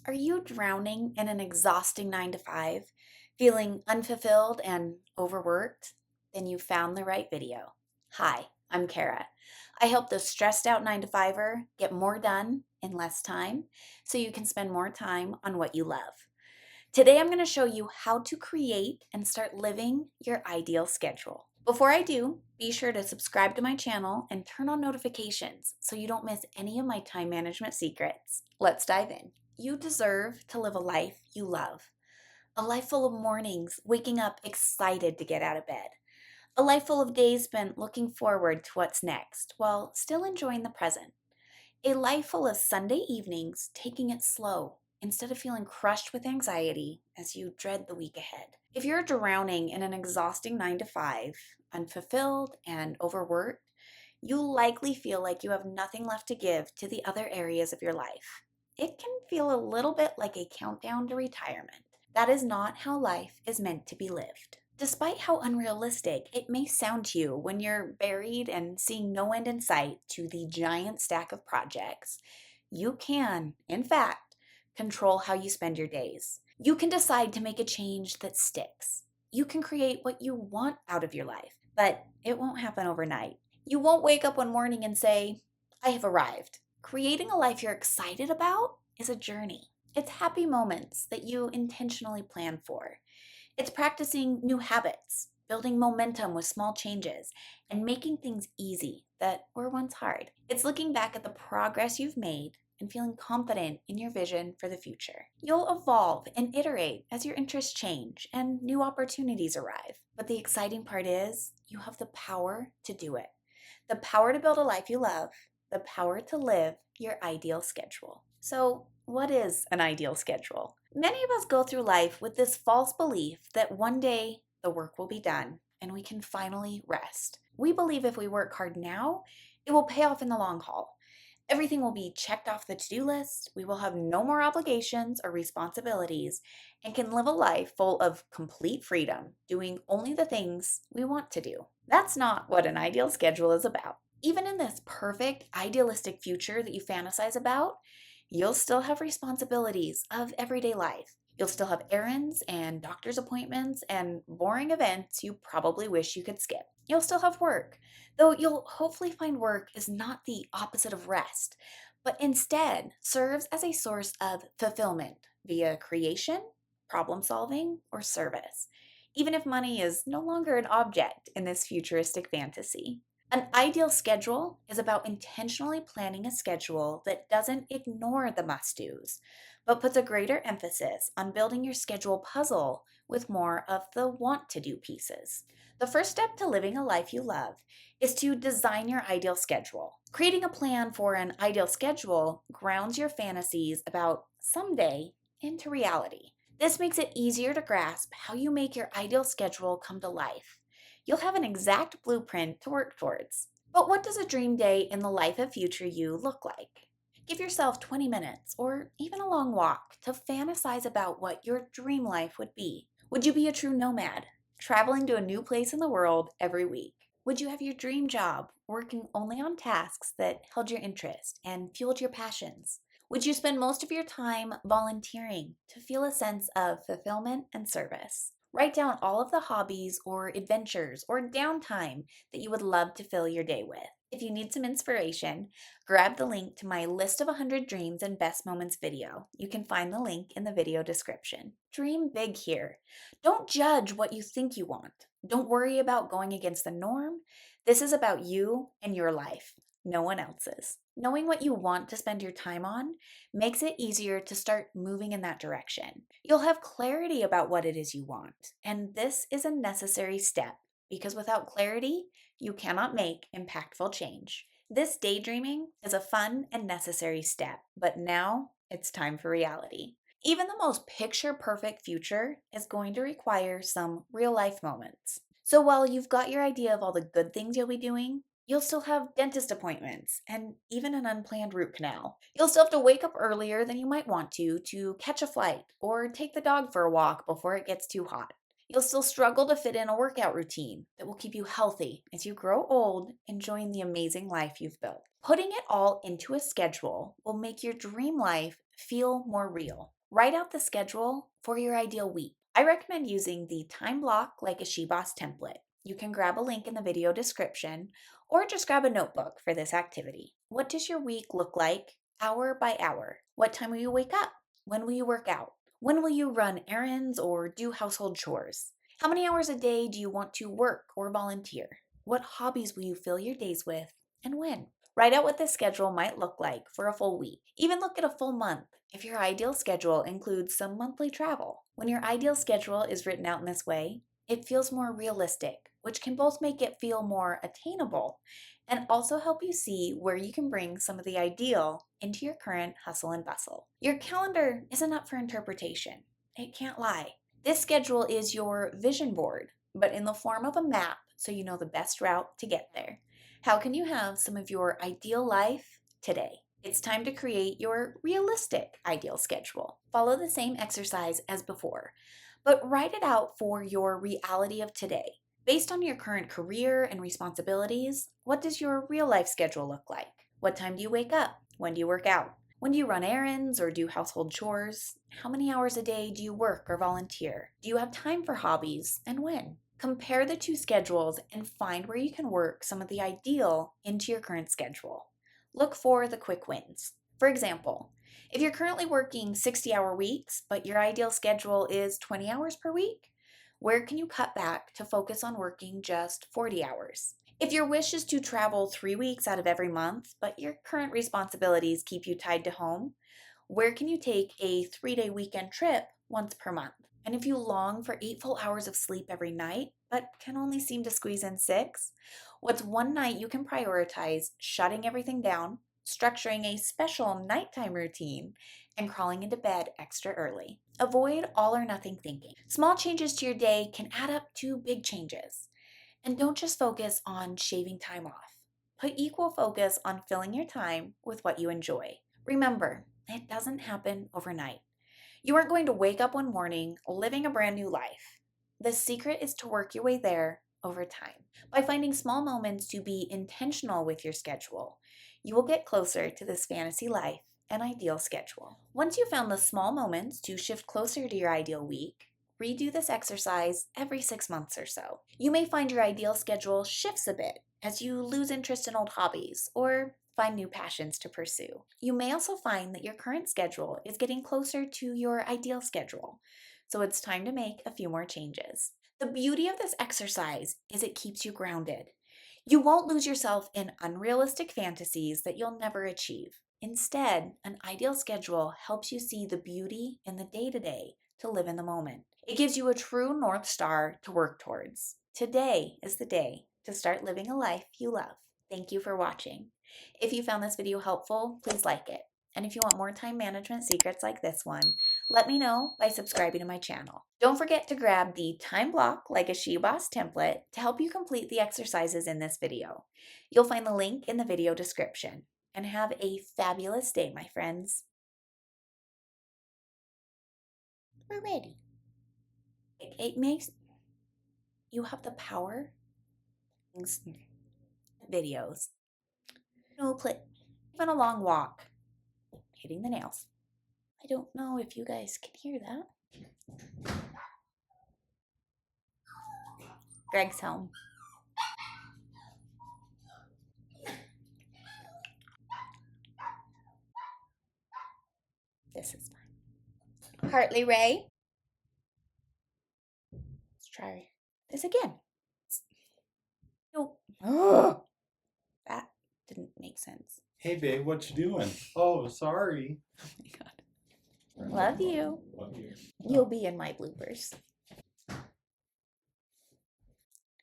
Are you drowning in an exhausting 9 to 5, feeling unfulfilled and overworked? Then you found the right video. Hi, I'm Kara. I help the stressed out 9 to 5er get more done in less time so you can spend more time on what you love. Today I'm going to show you how to create and start living your ideal schedule. Before I do, be sure to subscribe to my channel and turn on notifications so you don't miss any of my time management secrets. Let's dive in. You deserve to live a life you love. A life full of mornings, waking up excited to get out of bed. A life full of days spent looking forward to what's next while still enjoying the present. A life full of Sunday evenings taking it slow instead of feeling crushed with anxiety as you dread the week ahead. If you're drowning in an exhausting 9 to 5, unfulfilled and overworked, you'll likely feel like you have nothing left to give to the other areas of your life. It can feel a little bit like a countdown to retirement. That is not how life is meant to be lived. Despite how unrealistic it may sound to you when you're buried and seeing no end in sight to the giant stack of projects, you can, in fact, control how you spend your days. You can decide to make a change that sticks. You can create what you want out of your life, but it won't happen overnight. You won't wake up one morning and say, I have arrived. Creating a life you're excited about is a journey. It's happy moments that you intentionally plan for. It's practicing new habits, building momentum with small changes, and making things easy that were once hard. It's looking back at the progress you've made and feeling confident in your vision for the future. You'll evolve and iterate as your interests change and new opportunities arrive. But the exciting part is you have the power to do it. The power to build a life you love, the power to live your ideal schedule. So, what is an ideal schedule? Many of us go through life with this false belief that one day the work will be done and we can finally rest. We believe if we work hard now, it will pay off in the long haul. Everything will be checked off the to-do list, we will have no more obligations or responsibilities, and can live a life full of complete freedom, doing only the things we want to do. That's not what an ideal schedule is about. Even in this perfect, idealistic future that you fantasize about, you'll still have responsibilities of everyday life. You'll still have errands and doctor's appointments and boring events you probably wish you could skip. You'll still have work, though you'll hopefully find work is not the opposite of rest, but instead serves as a source of fulfillment via creation, problem solving, or service, even if money is no longer an object in this futuristic fantasy. An ideal schedule is about intentionally planning a schedule that doesn't ignore the must do's, but puts a greater emphasis on building your schedule puzzle with more of the want to do pieces. The first step to living a life you love is to design your ideal schedule. Creating a plan for an ideal schedule grounds your fantasies about someday into reality. This makes it easier to grasp how you make your ideal schedule come to life. You'll have an exact blueprint to work towards. But what does a dream day in the life of future you look like? Give yourself 20 minutes or even a long walk to fantasize about what your dream life would be. Would you be a true nomad, traveling to a new place in the world every week? Would you have your dream job, working only on tasks that held your interest and fueled your passions? Would you spend most of your time volunteering to feel a sense of fulfillment and service? Write down all of the hobbies or adventures or downtime that you would love to fill your day with. If you need some inspiration, grab the link to my list of 100 dreams and best moments video. You can find the link in the video description. Dream big here. Don't judge what you think you want. Don't worry about going against the norm. This is about you and your life, no one else's. Knowing what you want to spend your time on makes it easier to start moving in that direction. You'll have clarity about what it is you want, and this is a necessary step because without clarity, you cannot make impactful change. This daydreaming is a fun and necessary step, but now it's time for reality. Even the most picture perfect future is going to require some real life moments. So while you've got your idea of all the good things you'll be doing, you'll still have dentist appointments and even an unplanned root canal. You'll still have to wake up earlier than you might want to catch a flight or take the dog for a walk before it gets too hot. You'll still struggle to fit in a workout routine that will keep you healthy as you grow old, enjoying the amazing life you've built. Putting it all into a schedule will make your dream life feel more real. Write out the schedule for your ideal week. I recommend using the Time Block Like a She-Boss template. You can grab a link in the video description or just grab a notebook for this activity. What does your week look like hour by hour? What time will you wake up? When will you work out? When will you run errands or do household chores? How many hours a day do you want to work or volunteer? What hobbies will you fill your days with and when? Write out what this schedule might look like for a full week. Even look at a full month if your ideal schedule includes some monthly travel. When your ideal schedule is written out in this way, it feels more realistic, which can both make it feel more attainable and also help you see where you can bring some of the ideal into your current hustle and bustle. Your calendar isn't up for interpretation. It can't lie. This schedule is your vision board, but in the form of a map so you know the best route to get there. How can you have some of your ideal life today? It's time to create your realistic ideal schedule. Follow the same exercise as before, but write it out for your reality of today. Based on your current career and responsibilities, what does your real life schedule look like? What time do you wake up? When do you work out? When do you run errands or do household chores? How many hours a day do you work or volunteer? Do you have time for hobbies and when? Compare the two schedules and find where you can work some of the ideal into your current schedule. Look for the quick wins. For example, if you're currently working 60-hour weeks, but your ideal schedule is 20 hours per week, where can you cut back to focus on working just 40 hours? If your wish is to travel 3 weeks out of every month, but your current responsibilities keep you tied to home, where can you take a 3-day weekend trip once per month? And if you long for 8 full hours of sleep every night, but can only seem to squeeze in 6, what's one night you can prioritize shutting everything down, structuring a special nighttime routine, and crawling into bed extra early? Avoid all or nothing thinking. Small changes to your day can add up to big changes. And don't just focus on shaving time off. Put equal focus on filling your time with what you enjoy. Remember, it doesn't happen overnight. You aren't going to wake up one morning living a brand new life. The secret is to work your way there over time. By finding small moments to be intentional with your schedule, you will get closer to this fantasy life and ideal schedule. Once you've found the small moments to shift closer to your ideal week, redo this exercise every 6 months or so. You may find your ideal schedule shifts a bit as you lose interest in old hobbies or find new passions to pursue. You may also find that your current schedule is getting closer to your ideal schedule, so it's time to make a few more changes. The beauty of this exercise is it keeps you grounded. You won't lose yourself in unrealistic fantasies that you'll never achieve. Instead, an ideal schedule helps you see the beauty in the day-to-day to live in the moment. It gives you a true North Star to work towards. Today is the day to start living a life you love. Thank you for watching. If you found this video helpful, please like it. And if you want more time management secrets like this one, let me know by subscribing to my channel. Don't forget to grab the Time Block Like a She-Boss template to help you complete the exercises in this video. You'll find the link in the video description. And have a fabulous day, my friends. We're ready. It makes you have the power. Videos. No clip. Even a long walk. Hitting the nails. I don't know if you guys can hear that. Greg's home. This is fine. Hartley Ray. Let's try this again. No. Oh, that didn't make sense. Hey babe, what you doing? Oh, sorry. Oh my god. Love you. Love you. You'll be in my bloopers.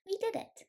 We did it.